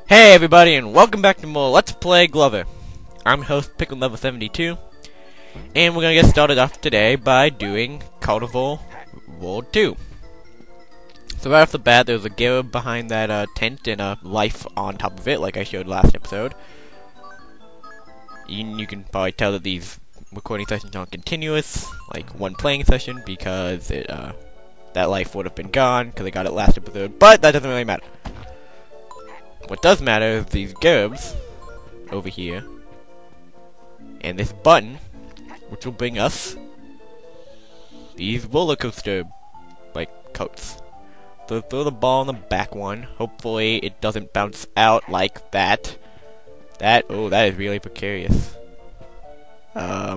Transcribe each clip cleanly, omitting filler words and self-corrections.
Hey everybody, and welcome back to more Let's Play Glover. I'm host Pickle Level 72, and we're gonna get started off today by doing Carnival World 2. So right off the bat, there's a gear behind that tent and a life on top of it, like I showed last episode. You can probably tell that these recording sessions aren't continuous, like one playing session, because that life would have been gone because I got it last episode. But that doesn't really matter. What does matter is these gerbs over here, and this button, which will bring us these roller coaster like coats. So throw the ball in the back one. Hopefully it doesn't bounce out like that. That is really precarious. No!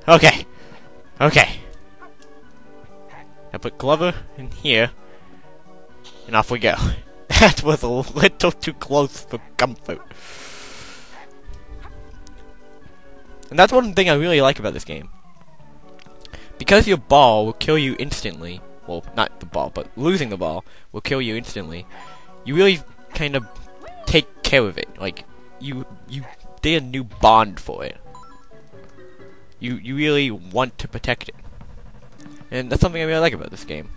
Okay. I put Glover in here, and off we go. That was a little too close for comfort. And that's one thing I really like about this game. Because your ball will kill you instantly, well, not the ball, but losing the ball will kill you instantly, you really kind of take care of it. Like, you did a new bond for it. You really want to protect it. And that's something I really like about this game.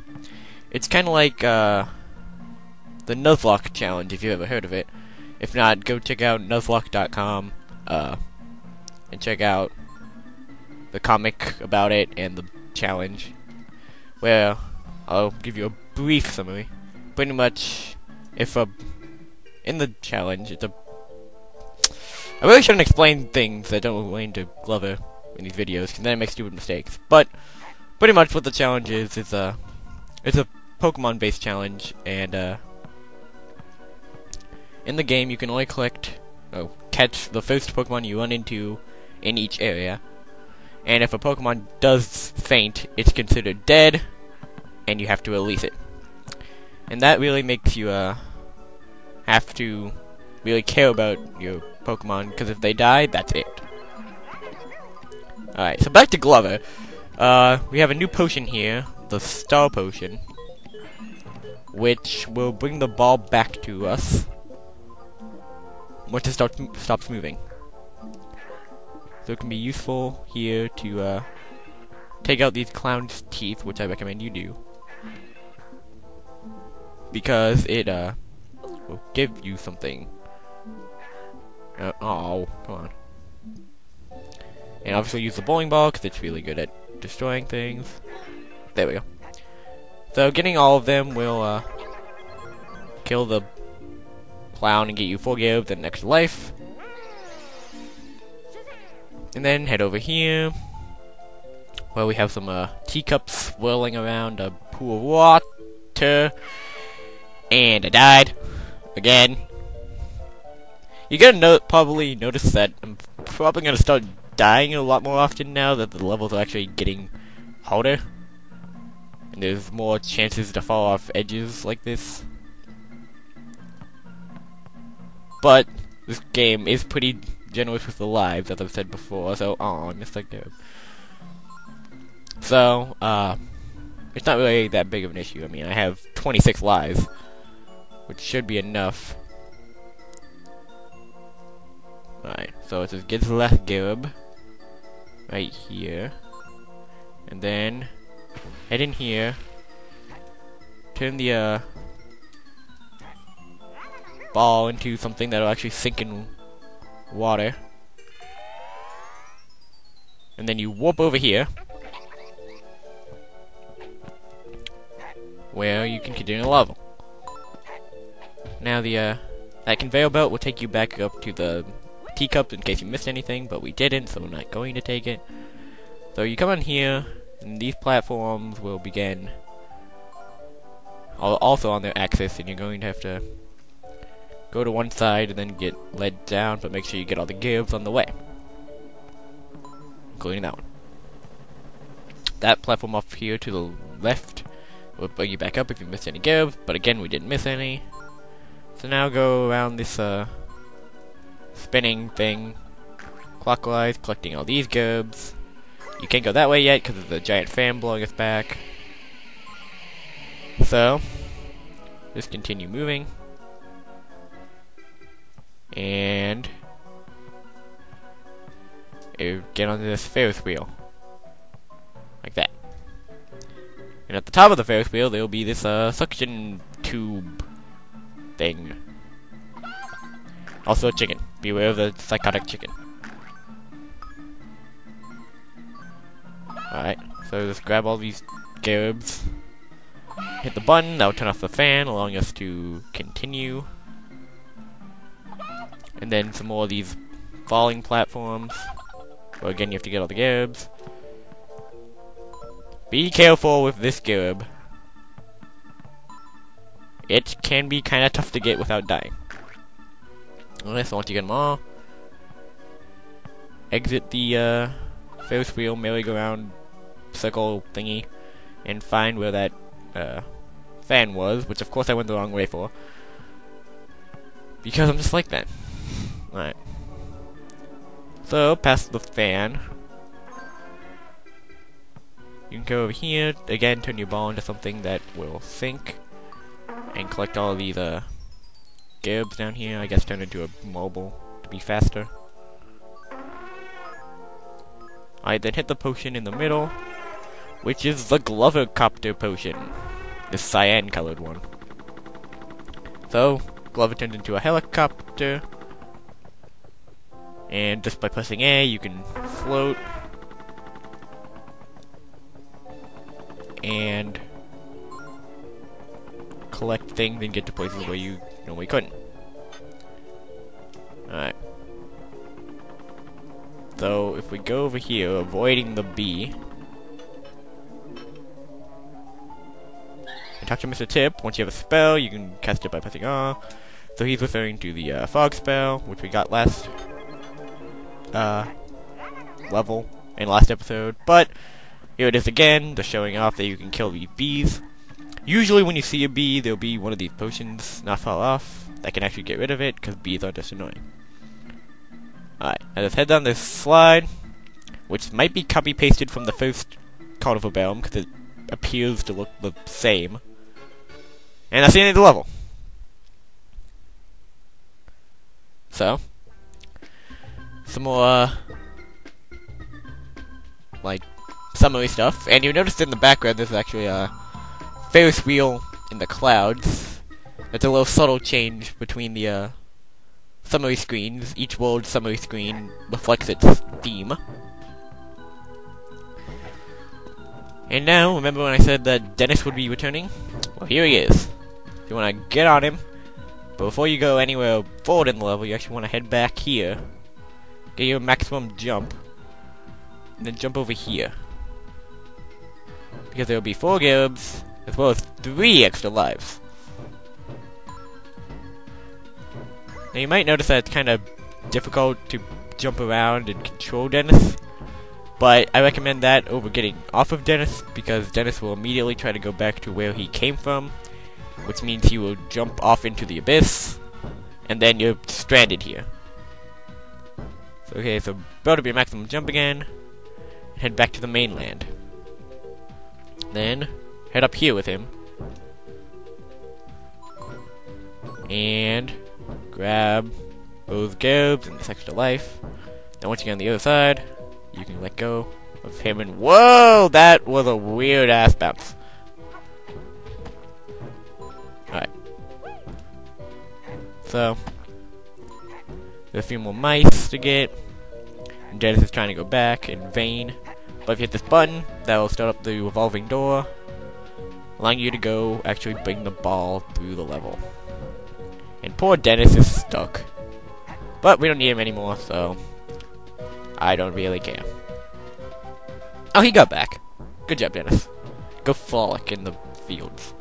It's kind of like the Nuzlocke challenge, if you've ever heard of it. If not, go check out Nuzlocke.com and check out the comic about it and the challenge, where I'll give you a brief summary. Pretty much, in the challenge, I really shouldn't explain things that don't relate to Glover in these videos, because then I make stupid mistakes. But pretty much what the challenge is it's a Pokemon-based challenge, and in the game you can only catch the first Pokemon you run into in each area. And if a Pokemon does faint, it's considered dead, and you have to release it. And that really makes you have to really care about your Pokemon, because if they die, that's it. Alright, so back to Glover. We have a new potion here, the Star Potion, which will bring the ball back to us once it stops moving. So it can be useful here to take out these clown's teeth, which I recommend you do, because it will give you something. Oh, come on. And obviously use the bowling ball, because it's really good at destroying things. There we go. So getting all of them will kill the clown and get you 4 gerbs and an extra life. And then head over here, where we have some teacups swirling around a pool of water. And I died again. You're gonna probably notice that I'm probably gonna start dying a lot more often now that the levels are actually getting harder, and there's more chances to fall off edges like this. But this game is pretty generous with the lives, as I've said before, so I missed that gerb. So it's not really that big of an issue. I mean, I have 26 lives, which should be enough. Alright, so it says get the last gerb right here, and then head in here, turn the ball into something that'll actually sink in water, and then you warp over here, where you can continue the level. Now that conveyor belt will take you back up to the teacup in case you missed anything, but we didn't, so we're not going to take it. So you come on here, and these platforms will begin also on their axis, and you're going to have to go to one side and then get led down, but make sure you get all the gerbs on the way, including that one. That platform off here to the left will bring you back up if you missed any gerbs, but again we didn't miss any. So now go around this spinning thing clockwise, collecting all these gerbs. You can't go that way yet because of the giant fan blowing us back. So, just continue moving. And get onto this Ferris wheel. Like that. And at the top of the Ferris wheel, there will be this suction tube thing. Also a chicken. Beware of the psychotic chicken. Alright, so just grab all these gerbs. Hit the button, that will turn off the fan, allowing us to continue. And then some more of these falling platforms. Well, again, you have to get all the gerbs. Be careful with this gerb. It can be kind of tough to get without dying. Alright, so once you get them all, exit the Ferris wheel, merry-go-round, circle thingy, and find where that fan was, which of course I went the wrong way for. Because I'm just like that. Alright. So, past the fan, you can go over here, again turn your ball into something that will sink, and collect all of these gerbs down here. I guess turn into a mobile to be faster. Alright, then hit the potion in the middle, which is the Glover Copter potion. This cyan colored one. So, Glover turns into a helicopter. And just by pressing A, you can float. And collect things and get to places where you normally couldn't. Alright. So, if we go over here, avoiding the B, and talk to Mr. Tip, once you have a spell, you can cast it by pressing R. So he's referring to the fog spell, which we got last level in last episode, but here it is again, just showing off that you can kill these bees. Usually when you see a bee, there'll be one of these potions not far off that can actually get rid of it, because bees are just annoying. Alright, now let's head down this slide, which might be copy-pasted from the first Carnival Realm, because it appears to look the same. And that's the end of the level. So, some more, like, summary stuff. And you notice in the background there's actually a Ferris wheel in the clouds. That's a little subtle change between the summary screens. Each world summary screen reflects its theme. And now, remember when I said that Dennis would be returning? Well, here he is. You want to get on him, but before you go anywhere forward in the level, you actually want to head back here, get your maximum jump, and then jump over here. Because there will be 4 gerbs, as well as 3 extra lives. Now you might notice that it's kind of difficult to jump around and control Dennis, but I recommend that over getting off of Dennis, because Dennis will immediately try to go back to where he came from, which means he will jump off into the abyss, and then you're stranded here. So, okay, so build up your maximum jump again, and head back to the mainland. Then, head up here with him, and grab those gerbs and this extra life. Then once you get on the other side, you can let go of him and— whoa! That was a weird ass bounce. Alright. So, there's a few more mice to get. And Dennis is trying to go back in vain. But if you hit this button, that will start up the revolving door, allowing you to go actually bring the ball through the level. And poor Dennis is stuck. But we don't need him anymore, so I don't really care. Oh, he got back. Good job, Dennis. Go frolic in the fields.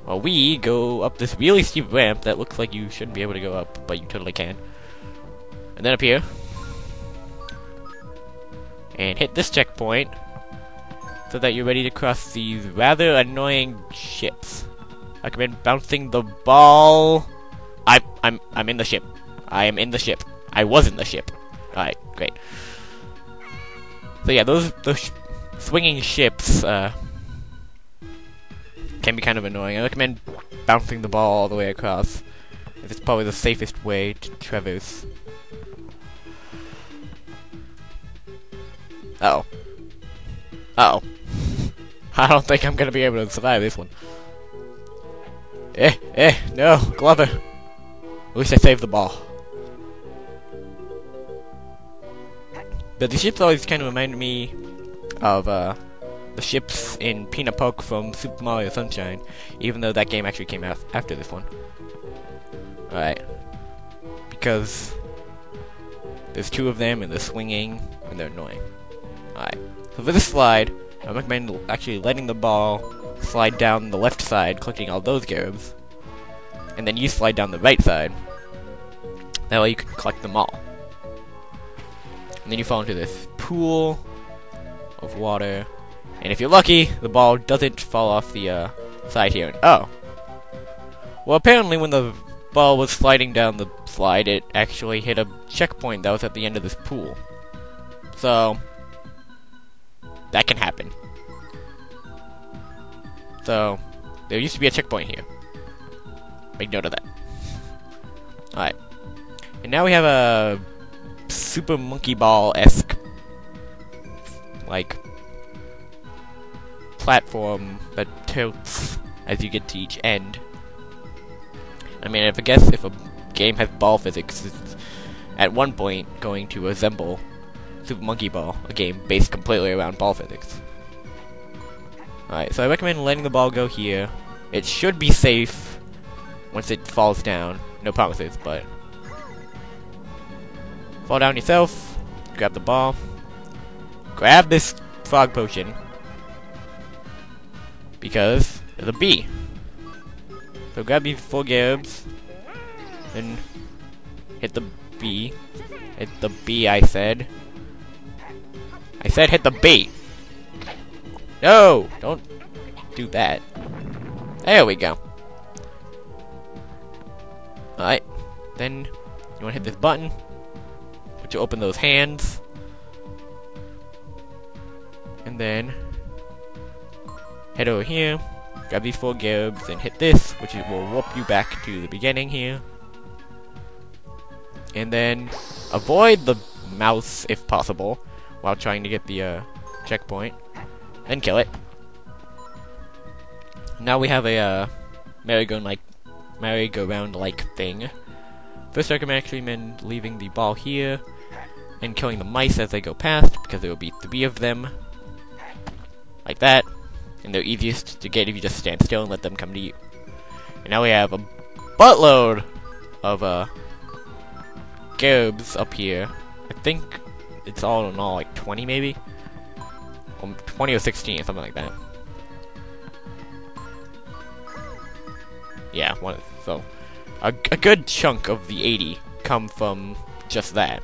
While we go up this really steep ramp that looks like you shouldn't be able to go up, but you totally can. And then up here. And hit this checkpoint, so that you're ready to cross these rather annoying ships. I recommend bouncing the ball. I'm in the ship. I am in the ship. I was in the ship. Alright, great. So yeah, those swinging ships, can be kind of annoying. I recommend bouncing the ball all the way across. It's probably the safest way to traverse. Uh-oh. Uh-oh. I don't think I'm gonna be able to survive this one. No, Glover. At least I saved the ball. But the ships always kind of reminded me of, the ships in Peanut Poke from Super Mario Sunshine, even though that game actually came out after this one. Alright. Because there's two of them, and they're swinging, and they're annoying. Alright. So for this slide, I recommend actually letting the ball slide down the left side, collecting all those garabs, and then you slide down the right side. That way you can collect them all. And then you fall into this pool of water, and if you're lucky, the ball doesn't fall off the side here. Oh. Well, apparently when the ball was sliding down the slide, it actually hit a checkpoint that was at the end of this pool. So that can happen. So there used to be a checkpoint here. Make note of that. Alright. And now we have a Super Monkey Ball-esque, like, platform that tilts as you get to each end. I mean, I guess if a game has ball physics, it's at one point going to resemble Super Monkey Ball, a game based completely around ball physics. Alright, so I recommend letting the ball go here. It should be safe once it falls down. No promises, but fall down yourself, grab the ball, grab this frog potion, because there's a bee. So grab these 4 garabs, then hit the bee. Hit the bee, I said. I said hit the bee! No! Don't do that. There we go. Alright. Then you wanna hit this button, which will open those hands. And then head over here, grab these 4 garabs, and hit this, which will warp you back to the beginning here. And then avoid the mouse if possible while trying to get the checkpoint, and kill it. Now we have a merry-go-round-like thing. First, I recommend leaving the ball here and killing the mice as they go past, because there will be 3 of them, like that, and they're easiest to get if you just stand still and let them come to you. And now we have a buttload of garabs up here. I think it's all in all like 20 maybe, 20 or 16 or something like that. Yeah, so a good chunk of the 80 come from just that.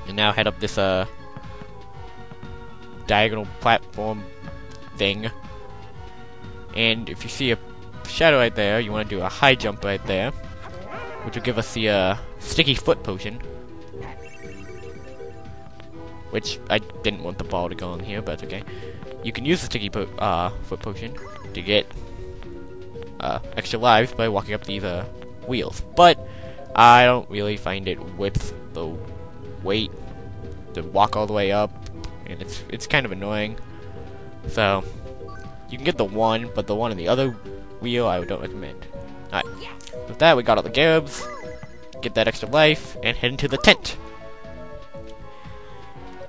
And now head up this diagonal platform thing, and if you see a shadow right there, you want to do a high jump right there, which will give us the sticky foot potion, which I didn't want the ball to go in here, but it's okay. You can use the sticky foot potion to get extra lives by walking up these wheels, but I don't really find it worth the wait to walk all the way up, and it's kind of annoying. So you can get the one, but the one on the other wheel I don't recommend. Alright, with that we got all the garabs, get that extra life, and head into the tent.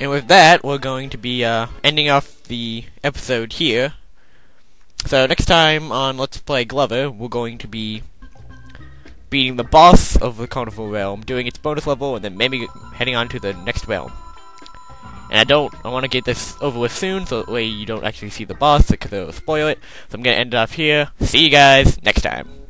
And with that, we're going to be ending off the episode here. So next time on Let's Play Glover, we're going to be beating the boss of the Carnival realm, doing its bonus level, and then maybe heading on to the next realm. And I want to get this over with soon, so that way you don't actually see the boss, because it'll spoil it. So I'm going to end it off here. See you guys next time.